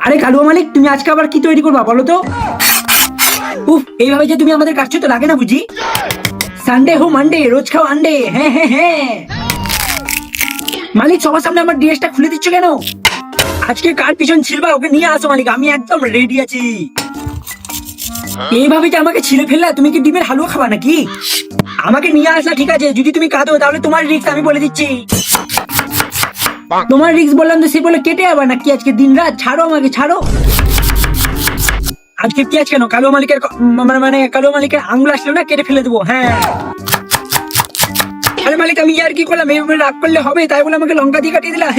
আরে কালুয়া মালিক, তুমি আজকে আবার কি তৈরি করবা বলো তো? উফ, এইভাবে যে তুমি আমাদের কাটছো তো লাগে না বুঝি? সানডে হো মানডে, রোজ খাও আন্ডে। হ্যাঁ হ্যাঁ হ্যাঁ। মালিক, সবার সামনে আমার ড্রেসটা খুলে দিচ্ছ কেন? আজকে কার পিছন ছিলবা ওকে নিয়ে আসো মালিক, আমি একদম রেডি আছি। এইভাবে যে আমাকে ছিঁড়ে ফেললা, তুমি কি ডিমের হালুয়া খাবা নাকি? আমাকে নিয়ে আসলা ঠিক আছে, যদি তুমি কাঁদো তাহলে তোমার রিস্ক, আমি বলে দিচ্ছি। তোমার রিস্ক বললাম তো, সে বলে কেটে যাবে নাকি আজকে দিন রাত? ছাড়ো আমাকে, ছাড়ো। আজকে কি আজ কেন কালো মালিকের মানে কালো মালিকের আঙুল আসলো না, কেটে ফেলে দেবো। হ্যাঁ আরে মালিক, আমি আর কি করলাম? এইভাবে রাগ করলে হবে? তাই বলে আমাকে লঙ্কা দিয়ে কাটিয়ে দিলা।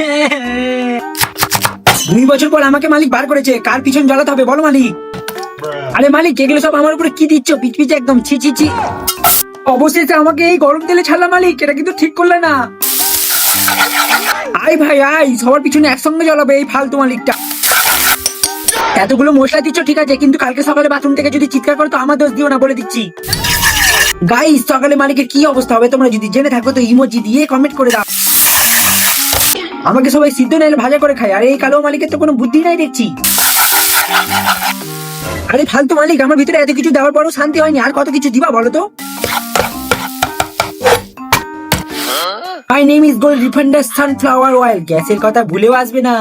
2 বছর পর আমাকে মালিক বার করেছে, কার পিছন জ্বালাতে হবে বলো মালিক? আরে মালিক, এগুলো সব আমার উপরে কি দিচ্ছ? পিচ পিচে একদম, ছি ছি ছি। অবশেষে আমাকে এই গরম তেলে ছাড়লা মালিক, এটা কিন্তু ঠিক করলে না। আই ভাই আই, সবার পিছনে একসঙ্গে জ্বালাবে এই ফালতু মালিকটা। এতগুলো মশলা দিচ্ছ ঠিক আছে, কিন্তু কালকে সকালে বাথরুম থেকে যদি চিৎকার করো তো আমার দোষ দিও না, বলে দিচ্ছি। গাইস, সকালে মালিকের কি অবস্থা হবে তোমরা যদি জেনে থাকো তো ইমোজি দিয়ে কমেন্ট করে দাও। আমাকে সবাই সিদ্ধ নাইলে ভাজা করে খায়, আর এই কালো মালিকের তো কোনো বুদ্ধি নাই দেখছি। আরে ফালতু মালিক, আমার ভিতরে এত কিছু দেওয়ার পরও শান্তি হয়নি, আর কত কিছু দিবা বলো তো? My name is gold refined sunflower oil, গ্যাসের কথা ভুলেও আসবে না।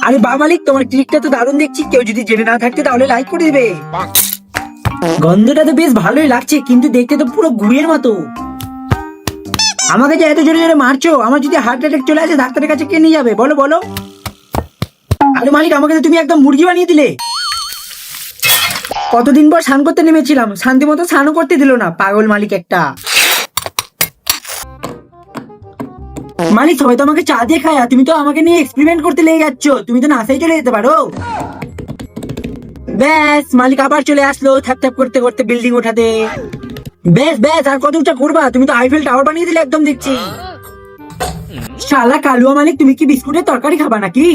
আরে বা মালিক, তোমার ট্রিকটা তো দারুণ দেখছি, কেউ যদি জেনে না থাকতে তাহলে লাইক করে দিবে। গন্ধটা তো বেশ ভালোই লাগছে, কিন্তু দেখতে তো পুরো গুড়ের মতো। আমাকে যে এত জোরে জোরে মারছো, আমার যদি হার্ট অ্যাটাক চলে আসে ডাক্তারের কাছে কে নিয়ে যাবে বলো বলো? আরে মালিক, আমাকে তো তুমি একদম মুরগি বানিয়ে দিলে। কতদিন পর স্নান করতে নেমেছিলাম, শান্তি মতো স্নানও করতে দিল না, পাগল মালিক একটা। মালিক, সবাই তো আমাকে চা দিয়ে খায়, তুমি তো আমাকে নিয়ে এক্সপেরিমেন্ট করতে লেগে যাচ্ছ। তুমি তো নাসাই চলে যেতে পারো। ব্যাস, মালিক আবার চলে আসলো থ্যাপ থ্যাপ করতে করতে বিল্ডিং ওঠাতে। ব্যাস ব্যাস, আর কত উঁচা করবা? তুমি তো আইফেল টাওয়ার বানিয়ে দিলে একদম দেখছি। শালা কালুয়া মালিক, তুমি কি বিস্কুটের তরকারি খাবা নাকি?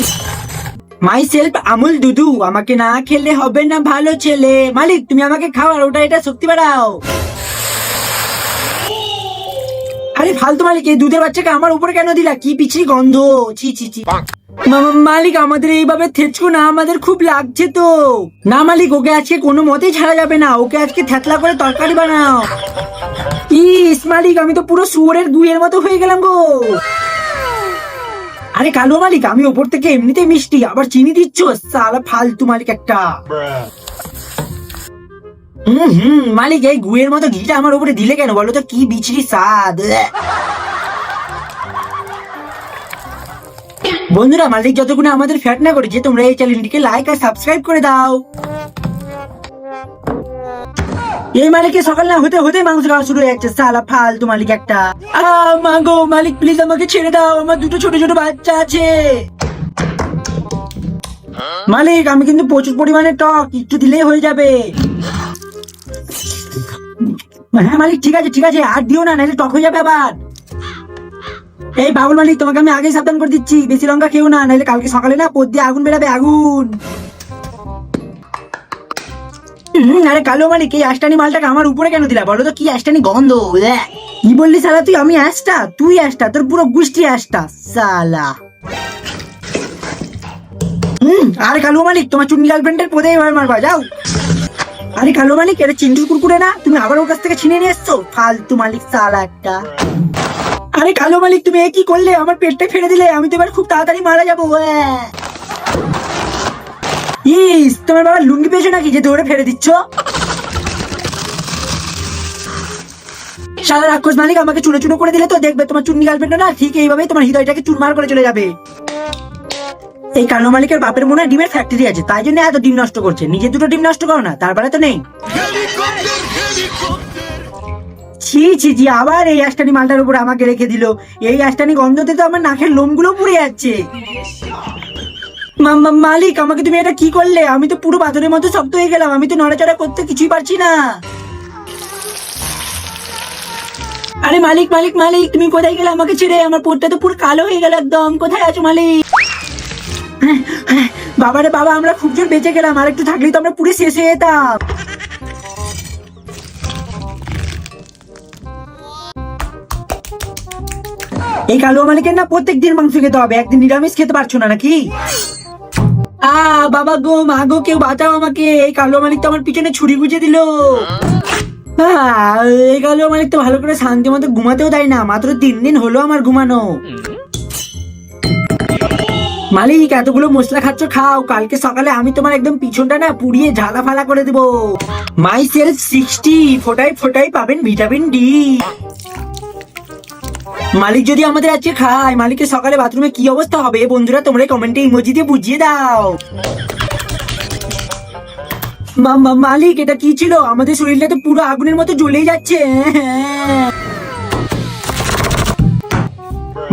মাই সেলফ আমুল দুধু, আমাকে না খেলে হবে না ভালো ছেলে। মালিক, তুমি আমাকে খাওয়ার ওটা এটা শক্তি বাড়াও। আরে ফালতু মালিক, এই দুধের বাচ্চাকে আমার উপরে কেন দিলা? কি পিছড়ি গন্ধ, ছি ছি ছি। মালিক, আমাদের এইভাবে থেচকো না, আমাদের খুব লাগছে তো। না মালিক, ওকে আজকে কোনো মতেই ছাড়া যাবে না, ওকে আজকে থেতলা করে তরকারি বানাও। ইস মালিক, আমি তো পুরো শুয়োরের গুয়ের মতো হয়ে গেলাম গো। আরে কালো মালিক, আমি ওপর থেকে এমনিতেই মিষ্টি, আবার চিনি দিচ্ছ, সালা ফালতু মালিক একটা। মালিক, এই গুয়ের মতো ঘিটা আমার উপরে দিলে কেন বলো তো? কি বিচরি স্বাদ। বন্ধুরা, মালিক যতক্ষণ আমাদের ফ্যাট না করেছে, তোমরা এই চ্যানেলটিকে লাইক আর সাবস্ক্রাইব করে দাও। এই মালিকে সকাল না হতে হতে মাংস খাওয়া শুরু হয়ে যাচ্ছে, সালা ফালতু মালিক একটা। মাগো মালিক, প্লিজ আমাকে ছেড়ে দাও, আমার দুটো ছোট ছোট বাচ্চা আছে। মালিক, আমি কিন্তু প্রচুর পরিমাণে টক, একটু দিলেই হয়ে যাবে। হ্যাঁ মালিক, ঠিক আছে ঠিক আছে, আর দিও না, নাহলে টক হয়ে যাবে আবার। এই পাগল মালিক, তোমাকে আমি আগেই সাবধান করে দিচ্ছি, বেশি লঙ্কা খেও না, নাহলে কালকে সকালে না পদ দিয়ে আগুন বেরাবে, আগুন। আরে কালো মালিক, এই অ্যাস্টানি মালটাকে আমার উপরে কেন দিলা বলো তো? কি অ্যাস্টানি গন্ধ। কি বললি সালা তুই? আমি অ্যাস্টা, তুই অ্যাস্টা, তোর পুরো গুষ্টি অ্যাস্টা সালা। আরে কালো মালিক, তোমার চুন্নি গার্লফ্রেন্ডের পদে এভাবে মারবা, যাও। আরে কালো মালিক, এটা চিন্টুর কুরকুরে না? তুমি আবার ওর কাছ থেকে ছিনে নিয়ে এসছো, ফালতু মালিক সালা একটা। আরে কালো মালিক, তুমি এ কি করলে? আমার পেটটা ফেলে দিলে, আমি তো এবার খুব তাড়াতাড়ি মারা যাবো। ইস, তোমার বাবা লুঙ্গি পেয়েছো নাকি যে দৌড়ে ফেলে দিচ্ছ? শালা রাক্ষস মালিক, আমাকে চুনো চুনো করে দিলে তো, দেখবে তোমার চুন্নি গার্লফ্রেন্ড না ঠিক এইভাবেই তোমার হৃদয়টাকে চুরমার করে চলে যাবে। এই কালো মালিকের বাপের মনে হয় ডিমের ফ্যাক্টরি আছে, তাই জন্য এত ডিম নষ্ট করছে। নিজে দুটো ডিম নষ্ট করো না, তারপরে তো নেই। ছি ছি জি, আবার এই অ্যাস্টানি মালটার উপর আমাকে রেখে দিল। এই অ্যাস্টানি গন্ধতে তো আমার নাকের লোমগুলো পুড়ে যাচ্ছে। মালিক, আমাকে তুমি এটা কি করলে? আমি তো পুরো পাথরের মতো শক্ত হয়ে গেলাম, আমি তো নড়াচড়া করতে কিছুই পারছি না। আরে মালিক মালিক মালিক, তুমি কোথায় গেলে আমাকে ছেড়ে? আমার পোটটা তো পুরো কালো হয়ে গেল একদম, কোথায় আছো মালিক? বাবারে বাবা, আমরা খুব জোর বেঁচে গেলাম, আর একটু থাকলেই তো আমরা পুরো শেষ হয়ে যেতাম। এই কালো মালিকের না প্রত্যেকদিন মাংস খেতে হবে, একদিন নিরামিষ খেতে পারছো না নাকি? বাবা গো, মা গো, কেউ বাঁচাও আমাকে, এই কালো মালিক তো আমার পিছনে ছুরি গুজে দিল। এই কালো মালিক তো ভালো করে শান্তি মতো ঘুমাতেও দেয় না, মাত্র 3 দিন হলো আমার ঘুমানো। মালিক এতগুলো মশলা খাচ্ছ, খাও, কালকে সকালে আমি তোমার একদম পিছনটা না পুড়িয়ে ঝালা ফালা করে দেবো। মাই সেলফ 60, ফোটায় ফোটায় পাবেন ভিটামিন ডি। মালিক যদি আমাদের আজকে খায়, মালিকের সকালে বাথরুমে কি অবস্থা হবে বন্ধুরা, তোমরা কমেন্টে ইমোজি দিয়ে বুঝিয়ে দাও। মালিক এটা কি ছিল? আমাদের শরীরটা তো পুরো আগুনের মতো জ্বলেই যাচ্ছে।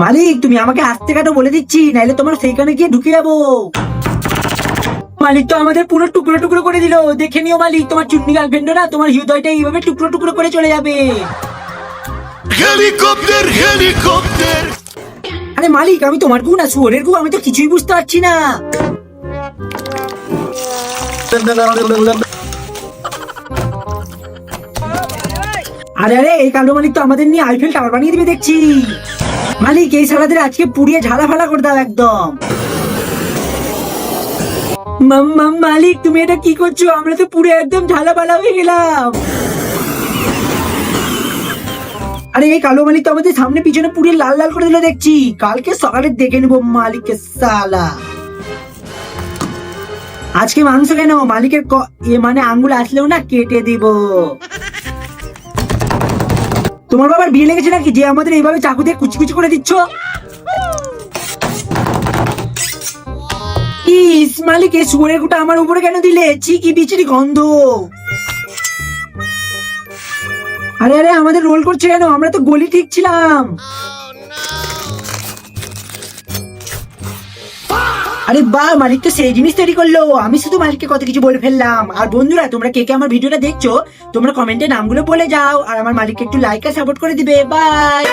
মালিক তুমি আমাকে আস্তে কাটো বলে দিচ্ছি, নাইলে তোমার সেইখানে গিয়ে ঢুকে যাবো। মালিক তো আমাদের পুরো টুকরো টুকরো করে দিল, দেখে নিও মালিক, তোমার চুন্নি গার্লফ্রেন্ড না তোমার হৃদয়টা এইভাবে টুকরো টুকরো করে চলে যাবে। Helicopter helicopter. আরে মালিক আমি তোমার গু না শুয়োরের গু, আমি তো কিছুই বুঝতে পারছি না। আরে আরে এই কালো মালিক তো আমাদের নিয়ে আইফেল টাওয়ার বানিয়ে দিবে দেখছি। মালিক এই সারাদের আজকে পুড়িয়ে ঝালা ফালা করে দাও একদম। মালিক তুমি এটা কি করছো? আমরা তো পুরো একদম ঝালা ফালা হয়ে গেলাম। আরে এই কালো মালিক তো আমাদের সামনে পিছনে পুড়িয়ে লাল লাল করে দিল দেখছি, কালকে সকালে দেখে নেবো মালিকের সালা। আজকে মাংস কেন মালিকের মানে আঙ্গুল আসলেও না কেটে দিব। তোমার বাবার বিয়ে লেগেছে নাকি যে আমাদের এইভাবে চাকু দিয়ে কুচি কুচি করে দিচ্ছ? ইস মালিক এই শুয়োরের গুটা আমার উপরে কেন দিলে? ছি কি বিচিরি গন্ধ। আরে আরে আমাদের রোল করছে কেন? আমরা তো গলি ঠিক ছিলাম। আরে বাহ, মালিক তো সেই জিনিস তৈরি করলো, আমি শুধু মালিককে কত কিছু বলে ফেললাম। আর বন্ধুরা তোমরা কে কে আমার ভিডিওটা দেখছো তোমরা কমেন্টে নামগুলো বলে যাও, আর আমার মালিককে একটু লাইক আর সাপোর্ট করে দিবে। বাই।